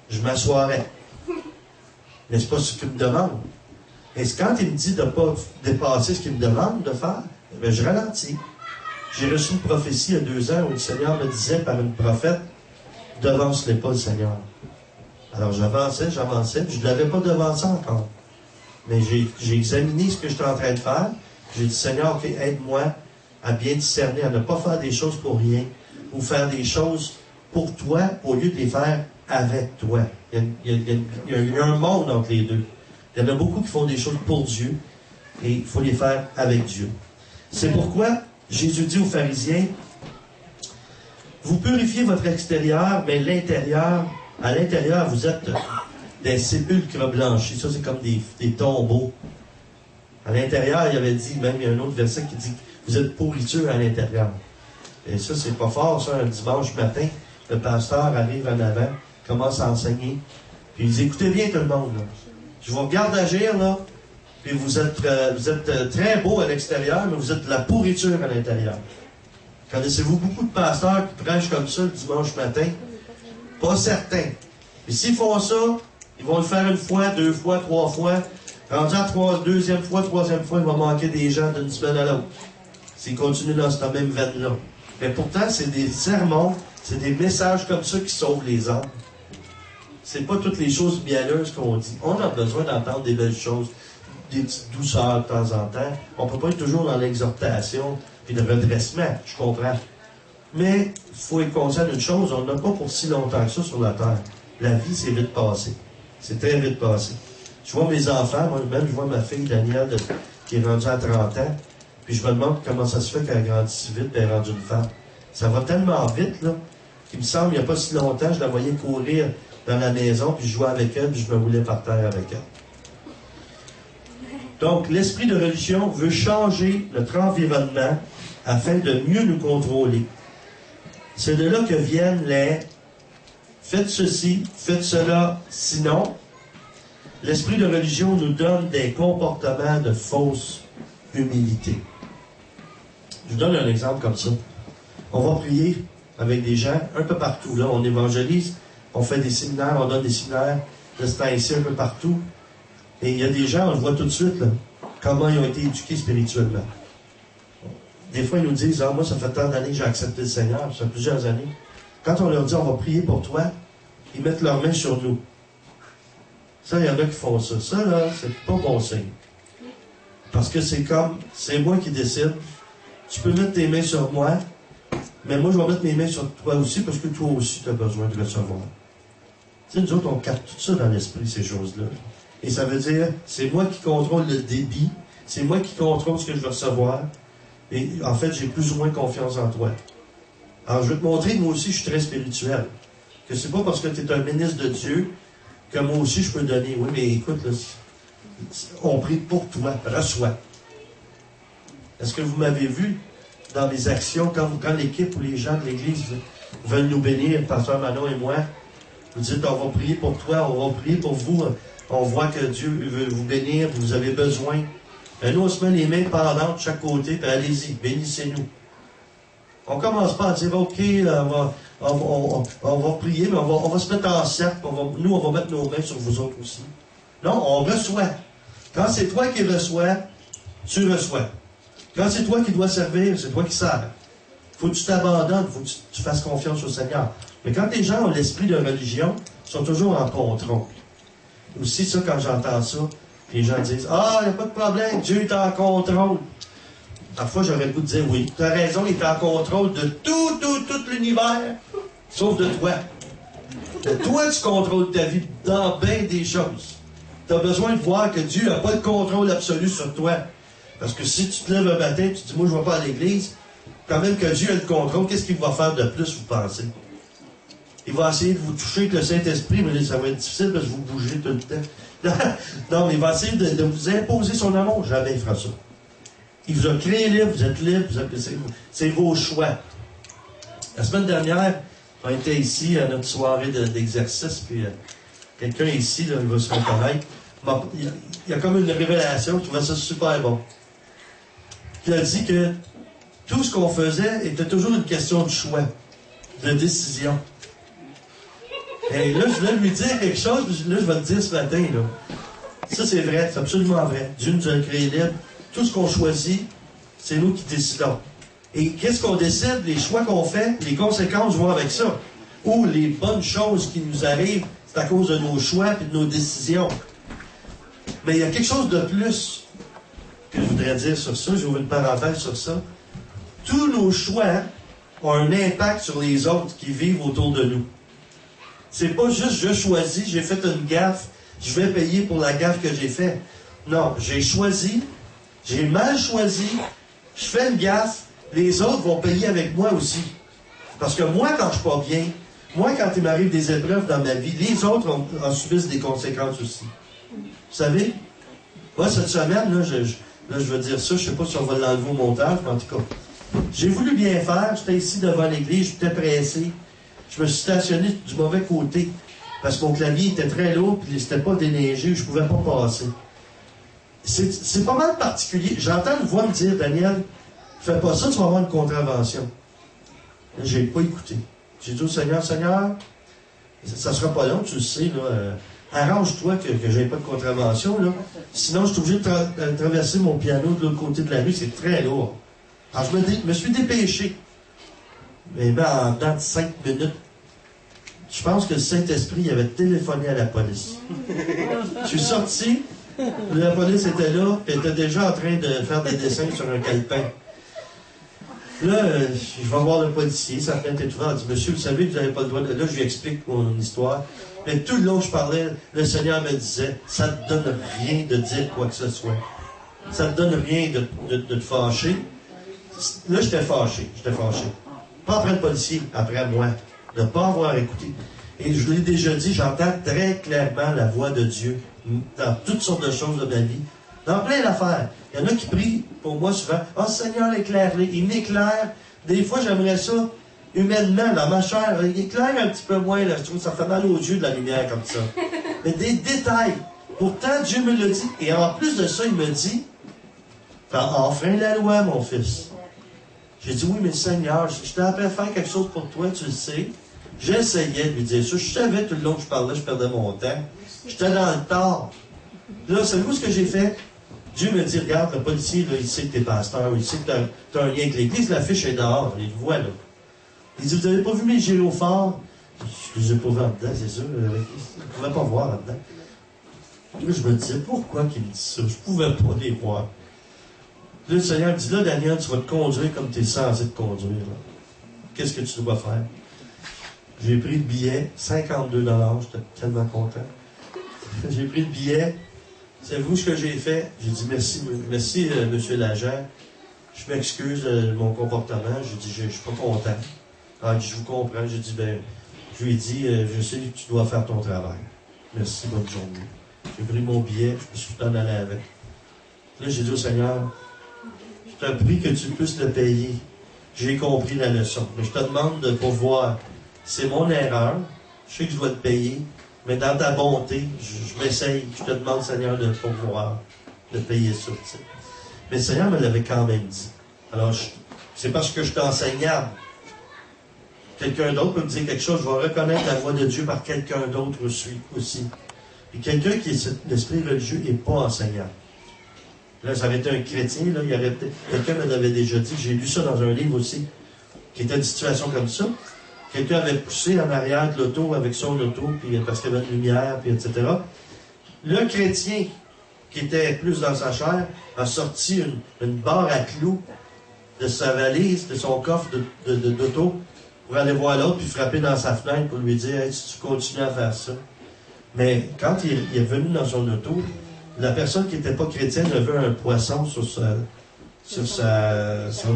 je m'assoirais. Mais c'est pas ce qu'il me demande. Et quand il me dit de ne pas dépasser ce qu'il me demande de faire, bien, je ralentis. J'ai reçu une prophétie il y a 2 ans où le Seigneur me disait par une prophète, « Devance-les pas, le Seigneur. » Alors j'avançais, je ne l'avais pas devancé encore. Mais j'ai examiné ce que j'étais en train de faire. J'ai dit, Seigneur, ok, aide-moi à bien discerner, à ne pas faire des choses pour rien, ou faire des choses pour toi, au lieu de les faire avec toi. Il y a un monde entre les deux. Il y en a beaucoup qui font des choses pour Dieu, et il faut les faire avec Dieu. C'est pourquoi Jésus dit aux pharisiens, vous purifiez votre extérieur, mais l'intérieur, à l'intérieur, vous êtes des sépulcres blanchis. Ça, c'est comme des tombeaux. À l'intérieur, il avait dit, même il y a un autre verset qui dit, vous êtes pourriture à l'intérieur. Et ça, c'est pas fort, ça, un dimanche matin. Le pasteur arrive en avant, commence à enseigner. Puis il dit, écoutez bien tout le monde, là. Je vous regarde agir, là. Puis vous êtes très beau à l'extérieur, mais vous êtes de la pourriture à l'intérieur. Connaissez-vous beaucoup de pasteurs qui prêchent comme ça le dimanche matin? Pas certains. Et s'ils font ça, ils vont le faire 1 fois, 2 fois, 3 fois. Rendu à 2e fois, 3e fois, il va manquer des gens d'une semaine à l'autre. S'ils continuent dans cette même veine-là. Mais pourtant, c'est des sermons, c'est des messages comme ça qui sauvent les âmes. C'est pas toutes les choses mielleuses qu'on dit. On a besoin d'entendre des belles choses, des petites douceurs de temps en temps. On peut pas être toujours dans l'exhortation et le redressement, je comprends. Mais il faut être conscient d'une chose, on n'a pas pour si longtemps que ça sur la terre. La vie, c'est vite passé. C'est très vite passé. Je vois mes enfants, moi-même, je vois ma fille Danielle qui est rendue à 30 ans, puis je me demande comment ça se fait qu'elle grandit si vite et elle est rendue une femme. Ça va tellement vite, là, qu'il me semble, il n'y a pas si longtemps, je la voyais courir dans la maison, puis je jouais avec elle, puis je me roulais par terre avec elle. Donc, l'esprit de religion veut changer notre environnement afin de mieux nous contrôler. C'est de là que viennent faites ceci, faites cela, sinon, l'esprit de religion nous donne des comportements de fausse humilité. Je vous donne un exemple comme ça. On va prier avec des gens un peu partout. Là, on évangélise, on fait des séminaires, on donne des séminaires de ce temps-ci un peu partout. Et il y a des gens, on le voit tout de suite, là, comment ils ont été éduqués spirituellement. Des fois, ils nous disent, moi, ça fait tant d'années que j'ai accepté le Seigneur, ça fait plusieurs années. Quand on leur dit, on va prier pour toi, ils mettent leurs mains sur nous. Ça, il y en a qui font ça. Ça, là, c'est pas bon signe. Parce que c'est comme, c'est moi qui décide. Tu peux mettre tes mains sur moi, mais moi, je vais mettre mes mains sur toi aussi, parce que toi aussi, tu as besoin de recevoir. Tu sais, nous autres, on capte tout ça dans l'esprit, ces choses-là. Et ça veut dire, c'est moi qui contrôle le débit, c'est moi qui contrôle ce que je vais recevoir, et en fait, j'ai plus ou moins confiance en toi. Alors, je vais te montrer, moi aussi, je suis très spirituel. Que c'est pas parce que tu es un ministre de Dieu que moi aussi, je peux donner. Oui, mais écoute, là, on prie pour toi, reçois. Est-ce que vous m'avez vu dans mes actions, quand l'équipe ou les gens de l'Église veulent nous bénir, Pasteur Manon et moi, vous dites, on va prier pour toi, on va prier pour vous, on voit que Dieu veut vous bénir, vous avez besoin. Et nous, on se met les mains pendantes de chaque côté, puis allez-y, bénissez-nous. On ne commence pas à dire, OK, on va prier, mais on va se mettre en cercle, nous, on va mettre nos mains sur vous autres aussi. Non, on reçoit. Quand c'est toi qui reçois, tu reçois. Quand c'est toi qui dois servir, c'est toi qui sers. Il faut que tu t'abandonnes, il faut que tu fasses confiance au Seigneur. Mais quand les gens ont l'esprit de religion, ils sont toujours en contrôle. Aussi, ça, quand j'entends ça, les gens disent, il n'y a pas de problème, Dieu est en contrôle. Parfois, j'aurais le goût de dire, oui, tu as raison, il est en contrôle de tout l'univers, sauf de toi. Toi, tu contrôles ta vie dans bien des choses. Tu as besoin de voir que Dieu n'a pas de contrôle absolu sur toi. Parce que si tu te lèves un matin et tu dis, moi, je ne vais pas à l'église, quand même que Dieu a le contrôle, qu'est-ce qu'il va faire de plus, vous pensez? Il va essayer de vous toucher avec le Saint-Esprit, mais ça va être difficile parce que vous bougez tout le temps. Non, mais il va essayer de vous imposer son amour. Jamais il fera ça. Il vous a créé libre, vous êtes libre, c'est vos choix. La semaine dernière, on était ici à notre soirée d'exercice, puis quelqu'un ici, là, il va se reconnaître. Il y a comme une révélation, je trouvais ça super bon. Il a dit que tout ce qu'on faisait était toujours une question de choix, de décision. Et là, je voulais lui dire quelque chose, là, je vais le dire ce matin, là. Ça, c'est vrai, c'est absolument vrai. Dieu nous a créé libre. Tout ce qu'on choisit, c'est nous qui décidons. Et qu'est-ce qu'on décide? Les choix qu'on fait, les conséquences vont avec ça. Ou les bonnes choses qui nous arrivent, c'est à cause de nos choix et de nos décisions. Mais il y a quelque chose de plus que je voudrais dire sur ça. J'ouvre une parenthèse sur ça. Tous nos choix ont un impact sur les autres qui vivent autour de nous. C'est pas juste je choisis, j'ai fait une gaffe, je vais payer pour la gaffe que j'ai faite. Non, j'ai choisi, j'ai mal choisi, je fais une gaffe, les autres vont payer avec moi aussi. Parce que moi, quand je suis pas bien, moi, quand il m'arrive des épreuves dans ma vie, les autres en subissent des conséquences aussi. Vous savez? Moi, cette semaine, là, je veux dire ça, je sais pas si on va l'enlever au montage, mais en tout cas, j'ai voulu bien faire, j'étais ici devant l'église, j'étais pressé. Je me suis stationné du mauvais côté, parce que mon clavier était très lourd, puis c'était pas déneigé, je pouvais pas passer. C'est pas mal particulier. J'entends une voix me dire, Daniel, fais pas ça, tu vas avoir une contravention. J'ai pas écouté. J'ai dit au Seigneur, ça sera pas long, tu le sais, là. Arrange-toi que j'ai pas de contravention, là. Sinon, je suis obligé de traverser mon piano de l'autre côté de la rue, c'est très lourd. Alors, je me suis dépêché. Mais en dedans de 5 minutes, je pense que le Saint-Esprit avait téléphoné à la police. Je suis sorti, la police était là, et était déjà en train de faire des dessins sur un calepin. Là, je vais voir le policier, sa fenêtre est ouverte, elle dit, monsieur, vous savez que vous n'avez pas le droit de... Là, je lui explique mon histoire. Mais tout le long que je parlais, le Seigneur me disait, ça ne te donne rien de dire quoi que ce soit. Ça ne te donne rien de te fâcher. Là, j'étais fâché. Pas après le policier, après moi. De ne pas avoir écouté. Et je l'ai déjà dit, j'entends très clairement la voix de Dieu dans toutes sortes de choses de ma vie. Dans plein d'affaires. Il y en a qui prient pour moi souvent. « Oh Seigneur, éclaire-les. » Il m'éclaire. Des fois, j'aimerais ça. humainement, dans ma chair, il éclaire un petit peu moins, là, je trouve que ça fait mal aux yeux de la lumière comme ça. Mais des détails. Pourtant, Dieu me l'a dit. Et en plus de ça, il me dit, t'as enfreint la loi, mon fils. J'ai dit, oui, mais Seigneur, je t'ai appelé à faire quelque chose pour toi, tu le sais. J'essayais de lui dire ça. Je savais tout le long que je parlais, je perdais mon temps. J'étais dans le tort. Là, savez-vous ce que j'ai fait? Dieu me dit, regarde, le policier, là, il sait que t'es pasteur, il sait que t'as un lien avec l'Église, l'affiche est dehors, il le voit, là. Il dit, vous avez pas vu mes gyrophares? Je les ai pas vus en dedans, c'est sûr. Il ne pouvait pas voir en dedans. Là, je me disais, pourquoi qu'il me dit ça? Je pouvais pas les voir. Là, le Seigneur me dit, là, Daniel, tu vas te conduire comme tu es censé te conduire, là. Qu'est-ce que tu dois faire? J'ai pris le billet, 52 $, j'étais tellement content. J'ai pris le billet. Savez-vous ce que j'ai fait? J'ai dit merci, monsieur l'agent. Je m'excuse de mon comportement. J'ai dit, je suis pas content. Ah, il dit, je vous comprends. J'ai dit, je lui ai dit, je sais que tu dois faire ton travail. Merci, bonne journée. J'ai pris mon billet, je me suis en allé avec. Là, j'ai dit au Seigneur, je te prie que tu puisses le payer. J'ai compris la leçon. Mais je te demande de pouvoir. C'est mon erreur. Je sais que je dois te payer. Mais dans ta bonté, je m'essaye. Je te demande, Seigneur, de pouvoir de payer ça. T'sais. Mais le Seigneur me l'avait quand même dit. Alors, c'est parce que je suis enseignable. Quelqu'un d'autre peut me dire quelque chose. Je vais reconnaître la voix de Dieu par quelqu'un d'autre aussi. Et quelqu'un qui est l'esprit religieux n'est pas enseignable. Là, ça aurait été un chrétien, là, quelqu'un me l'avait déjà dit, j'ai lu ça dans un livre aussi, qui était une situation comme ça. Quelqu'un avait poussé en arrière de l'auto avec son auto, puis, parce qu'il y avait une lumière, puis etc. Le chrétien, qui était plus dans sa chair, a sorti une barre à clous de sa valise, de son coffre d'auto, pour aller voir l'autre, puis frapper dans sa fenêtre pour lui dire, hey, si tu continues à faire ça. Mais quand il est venu dans son auto, la personne qui n'était pas chrétienne avait un poisson sur son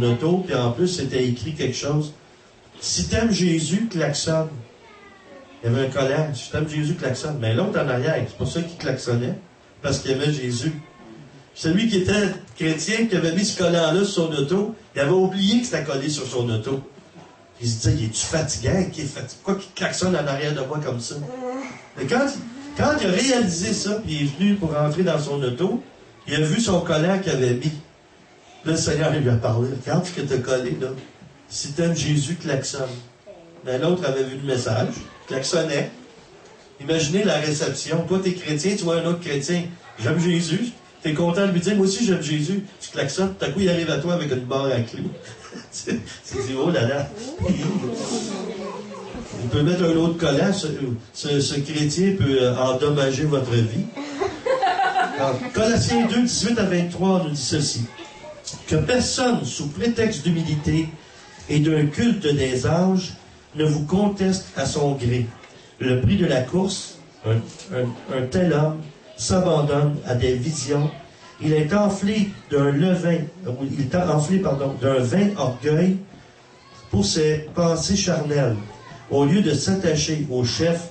auto, puis en plus, c'était écrit quelque chose. Si t'aimes Jésus, klaxonne. Il y avait un collant. Si t'aimes Jésus, klaxonne. Mais l'autre en arrière, c'est pour ça qu'il klaxonnait, parce qu'il aimait Jésus. Celui qui était chrétien, qui avait mis ce collant-là sur son auto, il avait oublié que c'était collé sur son auto. Il se disait, es-tu fatiguant? Pourquoi qu'il klaxonne en arrière de moi comme ça? Et quand il a réalisé ça, puis il est venu pour rentrer dans son auto, il a vu son collant qu'il avait mis. Là, le Seigneur lui a parlé. Regarde ce que tu as collé, là. Si t'aimes Jésus, klaxonne. Mais l'autre avait vu le message, klaxonnait. Imaginez la réception. Toi, t'es chrétien, tu vois un autre chrétien. J'aime Jésus. T'es content de lui dire, moi aussi, j'aime Jésus. Tu klaxonnes, tout à coup, il arrive à toi avec une barre à clous. Tu dis, oh là là. Il peut mettre un autre collant. Ce chrétien peut endommager votre vie. Alors, Colossiens 2, 18 à 23 nous dit ceci. Que personne, sous prétexte d'humilité et d'un culte des anges, ne vous conteste à son gré. Le prix de la course, un tel homme s'abandonne à des visions. Il est enflé d'un vain orgueil pour ses pensées charnelles, au lieu de s'attacher au chef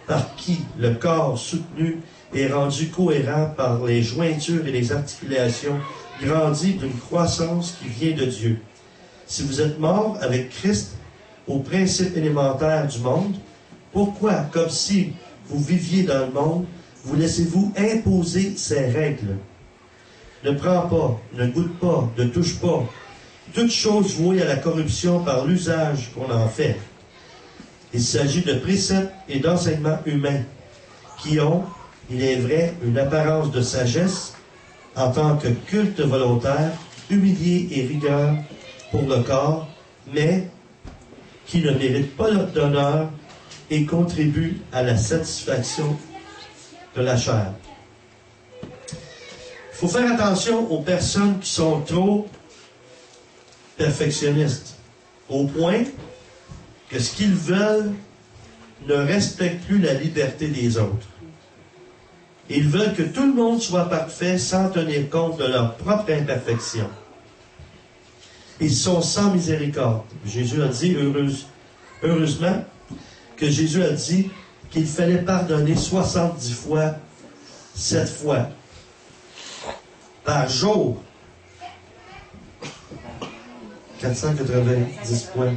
par qui le corps soutenu est rendu cohérent par les jointures et les articulations, grandit d'une croissance qui vient de Dieu. Si vous êtes mort avec Christ aux principes élémentaires du monde, pourquoi, comme si vous viviez dans le monde, vous laissez-vous imposer ces règles? Ne prends pas, ne goûte pas, ne touche pas. Toute chose vouée à la corruption par l'usage qu'on en fait. Il s'agit de préceptes et d'enseignements humains qui ont, il est vrai, une apparence de sagesse en tant que culte volontaire, humilié et rigueur pour le corps, mais qui ne méritent pas d'honneur et contribuent à la satisfaction de la chair. Il faut faire attention aux personnes qui sont trop perfectionnistes, au point que ce qu'ils veulent ne respecte plus la liberté des autres. Ils veulent que tout le monde soit parfait sans tenir compte de leur propre imperfection. Ils sont sans miséricorde. Jésus a dit, heureusement, que Jésus a dit qu'il fallait pardonner 70 fois, 7 fois, par jour. 490 points.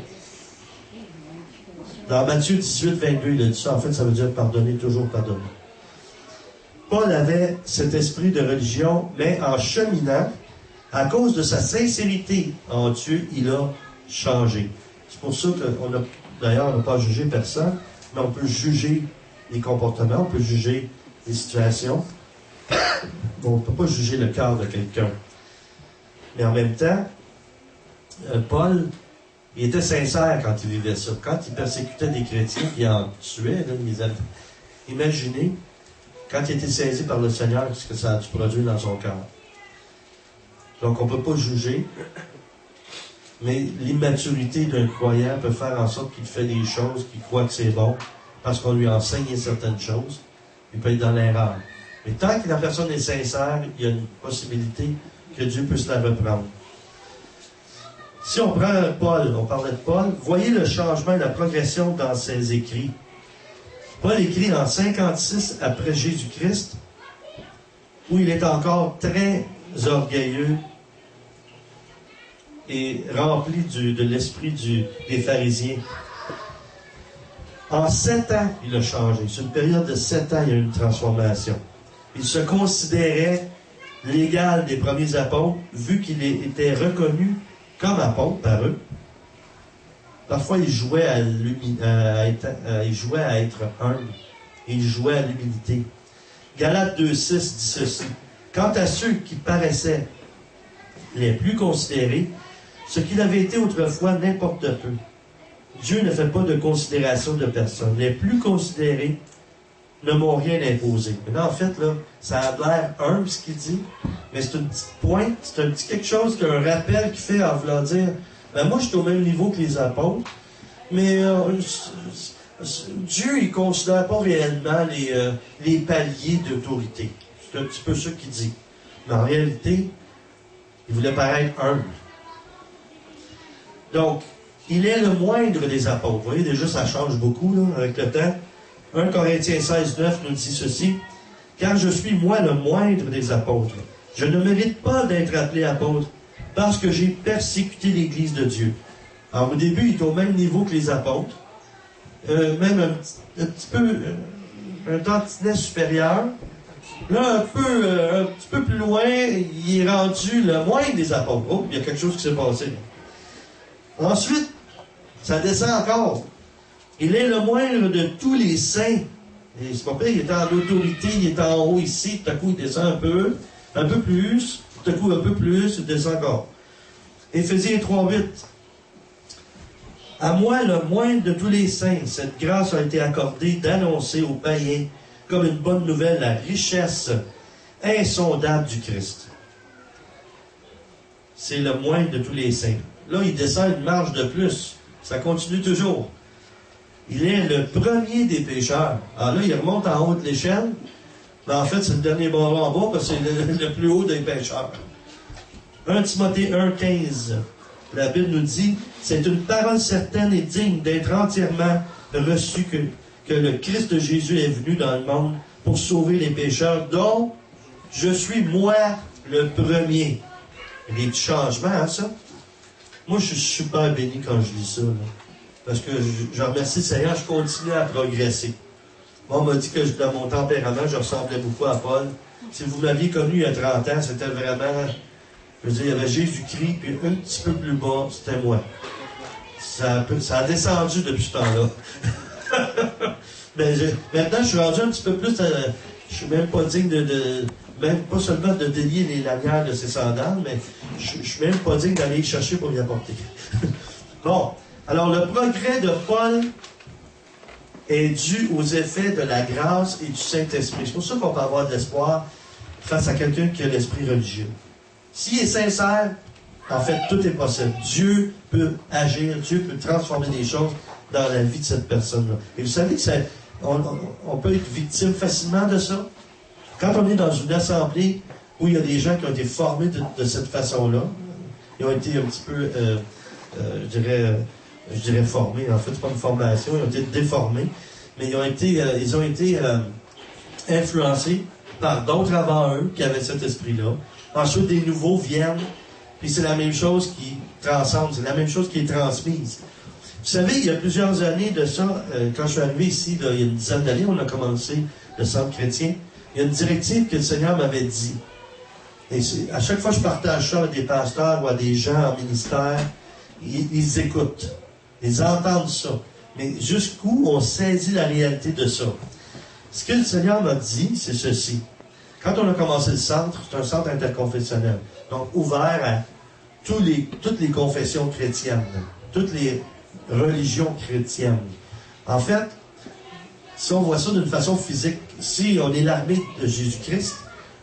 Dans Matthieu 18, 22, il a dit ça. En fait, ça veut dire pardonner, toujours pardonner. Paul avait cet esprit de religion, mais en cheminant, à cause de sa sincérité en Dieu, il a changé. C'est pour ça qu'on a, d'ailleurs, on n'a pas jugé personne, mais on peut juger les comportements, on peut juger les situations. On ne peut pas juger le cœur de quelqu'un. Mais en même temps, Paul, il était sincère quand il vivait ça. Quand il persécutait des chrétiens, il en tuait, là, imaginez, quand il était saisi par le Seigneur, ce que ça a dû produire dans son cœur. Donc, on ne peut pas juger, mais l'immaturité d'un croyant peut faire en sorte qu'il fait des choses, qu'il croit que c'est bon, parce qu'on lui a enseigné certaines choses. Il peut être dans l'erreur. Mais tant que la personne est sincère, il y a une possibilité que Dieu puisse la reprendre. Si on prend Paul, on parlait de Paul, voyez le changement et la progression dans ses écrits. Paul écrit en 56 après Jésus-Christ, où il est encore très orgueilleux et rempli de l'esprit des pharisiens. En 7 ans, il a changé. Sur une période de 7 ans, il y a eu une transformation. Il se considérait l'égal des premiers apôtres, vu qu'il était reconnu comme apôtre par eux. Parfois, il jouait à être humble. Et il jouait à l'humilité. Galates 2,6 dit ceci. Quant à ceux qui paraissaient les plus considérés, ce qu'il avait été autrefois n'importe peu. Dieu ne fait pas de considération de personne. Les plus considérés ne m'ont rien imposé. Maintenant, en fait, là, ça a l'air humble ce qu'il dit, mais c'est une petite pointe, c'est un petit quelque chose, un rappel qui fait en voulant dire, ben moi, je suis au même niveau que les apôtres, mais Dieu, il ne considère pas réellement les paliers d'autorité. C'est un petit peu ça qu'il dit. Mais en réalité, il voulait paraître humble. Donc, il est le moindre des apôtres. Vous voyez, déjà, ça change beaucoup là, avec le temps. 1 Corinthiens 16, 9 nous dit ceci. « Car je suis, moi, le moindre des apôtres. Je ne mérite pas d'être appelé apôtre, parce que j'ai persécuté l'Église de Dieu. » Alors, au début, il est au même niveau que les apôtres. Même un petit peu, un tantinet supérieur. Là, un petit peu plus loin, il est rendu le moindre des apôtres. Oh, il y a quelque chose qui s'est passé. Ensuite, ça descend encore. Il est le moindre de tous les saints. Et c'est pas pire, il est en autorité, il est en haut ici, tout à coup il descend un peu plus, tout à coup un peu plus, il descend encore. Éphésiens 3:8. À moi, le moindre de tous les saints, cette grâce a été accordée d'annoncer aux païens comme une bonne nouvelle la richesse insondable du Christ. C'est le moindre de tous les saints. Là, il descend une marge de plus. Ça continue toujours. Il est le premier des pécheurs. Alors là, il remonte en haut de l'échelle. Mais en fait, c'est le dernier barreau en bas parce que c'est le plus haut des pécheurs. 1 Timothée 1,15. La Bible nous dit, c'est une parole certaine et digne d'être entièrement reçue que le Christ Jésus est venu dans le monde pour sauver les pécheurs, dont je suis moi le premier. Il y a des changements, hein, ça? Moi, je suis super béni quand je lis ça, là. Parce que je remercie le Seigneur, je continue à progresser. Moi, on m'a dit que dans mon tempérament, je ressemblais beaucoup à Paul. Si vous m'aviez connu il y a 30 ans, c'était vraiment... Je veux dire, il y avait Jésus-Christ, puis un petit peu plus bas, c'était moi. Ça a descendu depuis ce temps-là. Mais maintenant, je suis rendu un petit peu plus... je suis même pas digne même pas seulement de délier les lanières de ses sandales, mais je suis même pas digne d'aller y chercher pour y apporter. Bon. Alors, le progrès de Paul est dû aux effets de la grâce et du Saint-Esprit. C'est pour ça qu'on peut avoir de l'espoir face à quelqu'un qui a l'esprit religieux. S'il est sincère, en fait, tout est possible. Dieu peut agir, Dieu peut transformer des choses dans la vie de cette personne-là. Et vous savez que on peut être victime facilement de ça. Quand on est dans une assemblée où il y a des gens qui ont été formés de cette façon-là, ils ont été un petit peu, je dirais formés. En fait, c'est pas une formation, ils ont été déformés, mais ils ont été influencés par d'autres avant eux qui avaient cet esprit-là. Ensuite, des nouveaux viennent, puis c'est la même chose qui transcende, c'est la même chose qui est transmise. Vous savez, il y a plusieurs années de ça, quand je suis arrivé ici, là, il y a une dizaine d'années, on a commencé le centre chrétien. Il y a une directive que le Seigneur m'avait dit. Et à chaque fois que je partage ça à des pasteurs ou à des gens en ministère, ils écoutent. Ils entendent ça. Mais jusqu'où on saisit la réalité de ça? Ce que le Seigneur m'a dit, c'est ceci. Quand on a commencé le centre, c'est un centre interconfessionnel. Donc, ouvert à toutes les confessions chrétiennes, toutes les religions chrétiennes. En fait, si on voit ça d'une façon physique, si on est l'armée de Jésus-Christ,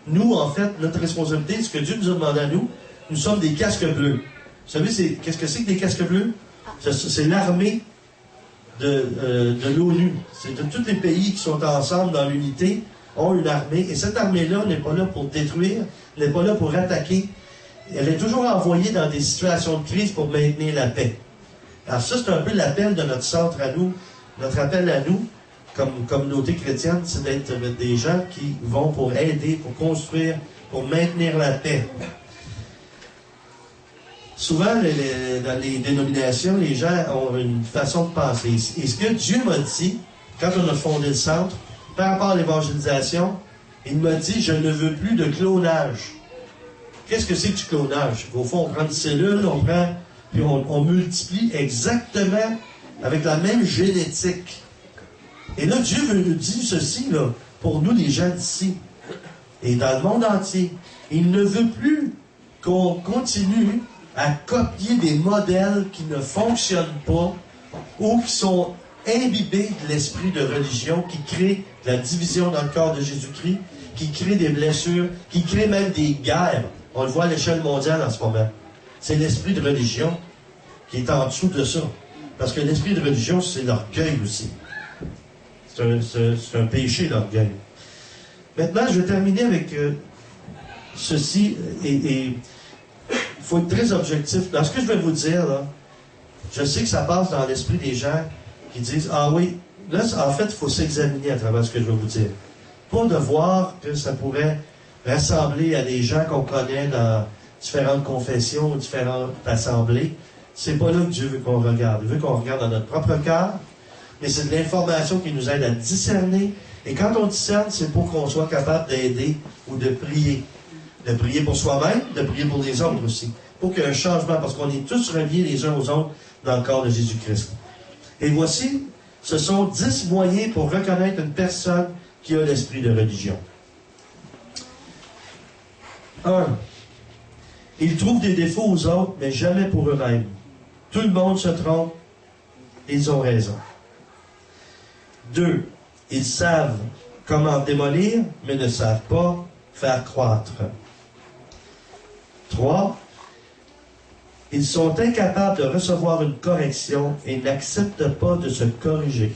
nous, en fait, notre responsabilité, ce que Dieu nous a demandé à nous, nous sommes des casques bleus. Vous savez, qu'est-ce que c'est que des casques bleus? C'est l'armée de l'ONU. C'est de tous les pays qui sont ensemble dans l'unité, ont une armée. Et cette armée-là n'est pas là pour détruire, n'est pas là pour attaquer. Elle est toujours envoyée dans des situations de crise pour maintenir la paix. Alors ça, c'est un peu l'appel de notre centre à nous. Notre appel à nous, comme communauté chrétienne, c'est d'être des gens qui vont pour aider, pour construire, pour maintenir la paix. Souvent, dans les dénominations, les gens ont une façon de penser. Et ce que Dieu m'a dit, quand on a fondé le centre, par rapport à l'évangélisation, il m'a dit, je ne veux plus de clonage. Qu'est-ce que c'est que du clonage? Au fond, on prend une cellule, puis on multiplie exactement avec la même génétique. Et là, Dieu nous dit ceci, là, pour nous, les gens d'ici, et dans le monde entier. Il ne veut plus qu'on continue à copier des modèles qui ne fonctionnent pas ou qui sont imbibés de l'esprit de religion, qui crée de la division dans le corps de Jésus-Christ, qui crée des blessures, qui crée même des guerres. On le voit à l'échelle mondiale en ce moment. C'est l'esprit de religion qui est en dessous de ça. Parce que l'esprit de religion, c'est l'orgueil aussi. C'est un péché, l'orgueil. Maintenant, je vais terminer avec ceci. Et il faut être très objectif. Dans ce que je vais vous dire, là, je sais que ça passe dans l'esprit des gens qui disent « Ah oui, là, en fait, il faut s'examiner à travers ce que je vais vous dire. » Pas de voir que ça pourrait rassembler à des gens qu'on connaît dans différentes confessions ou différentes assemblées. C'est pas là que Dieu veut qu'on regarde. Il veut qu'on regarde dans notre propre cœur, mais c'est de l'information qui nous aide à discerner. Et quand on discerne, c'est pour qu'on soit capable d'aider ou de prier. De prier pour soi-même, de prier pour les autres aussi. Pour qu'il y ait un changement, parce qu'on est tous reliés les uns aux autres dans le corps de Jésus-Christ. Et voici, ce sont 10 moyens pour reconnaître une personne qui a l'esprit de religion. 1. Ils trouvent des défauts aux autres, mais jamais pour eux-mêmes. Tout le monde se trompe, ils ont raison. 2. Ils savent comment démolir, mais ne savent pas faire croître. 3. Ils sont incapables de recevoir une correction et n'acceptent pas de se corriger.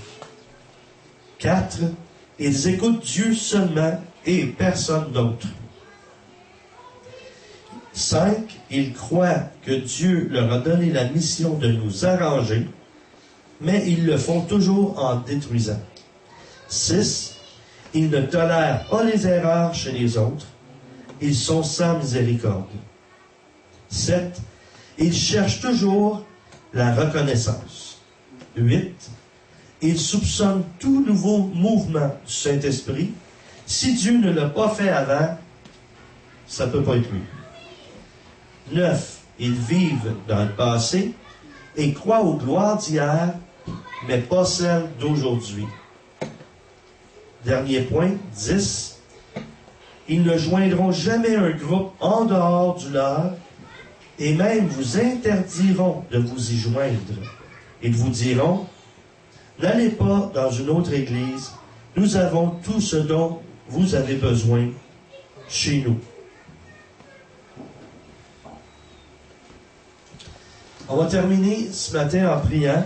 4. Ils écoutent Dieu seulement et personne d'autre. 5. Ils croient que Dieu leur a donné la mission de nous arranger, mais ils le font toujours en détruisant. 6. Ils ne tolèrent pas les erreurs chez les autres. Ils sont sans miséricorde. 7. Ils cherchent toujours la reconnaissance. 8. Ils soupçonnent tout nouveau mouvement du Saint-Esprit. Si Dieu ne l'a pas fait avant, ça ne peut pas être lui. 9. Ils vivent dans le passé et croient aux gloires d'hier, mais pas celles d'aujourd'hui. Dernier point, 10. Ils ne joindront jamais un groupe en dehors du leur et même vous interdiront de vous y joindre. Ils vous diront, n'allez pas dans une autre église, nous avons tout ce dont vous avez besoin chez nous. On va terminer ce matin en priant.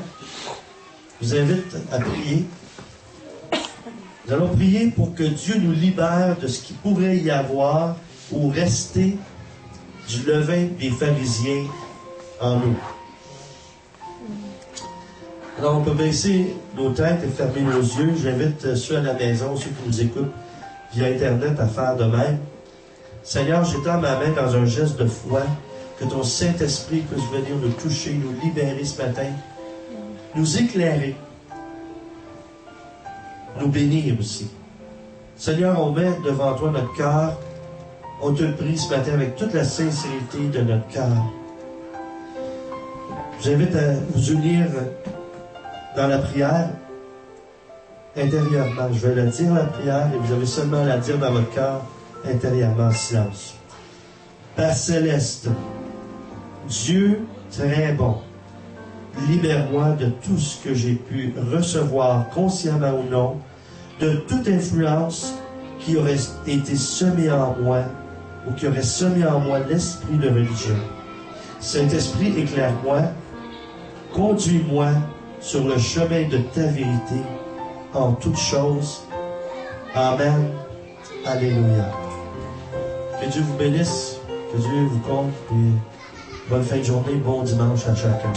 Je vous invite à prier. Nous allons prier pour que Dieu nous libère de ce qu'il pourrait y avoir ou rester du levain des pharisiens en nous. Alors on peut baisser nos têtes et fermer nos yeux. J'invite ceux à la maison, ceux qui nous écoutent via Internet à faire de même. Seigneur, j'étends ma main dans un geste de foi, que ton Saint-Esprit puisse venir nous toucher, nous libérer ce matin, nous éclairer, nous bénir aussi. Seigneur, on met devant toi notre cœur. On te le prie ce matin avec toute la sincérité de notre cœur. Je vous invite à vous unir dans la prière intérieurement. Je vais la dire, la prière, et vous avez seulement à la dire dans votre cœur intérieurement en silence. Père céleste, Dieu très bon, libère-moi de tout ce que j'ai pu recevoir, consciemment ou non, de toute influence qui aurait été semée en moi ou qui aurait semé en moi l'esprit de religion. Saint-Esprit, éclaire-moi, conduis-moi sur le chemin de ta vérité en toutes choses. Amen. Alléluia. Que Dieu vous bénisse, que Dieu vous compte, et bonne fin de journée, bon dimanche à chacun.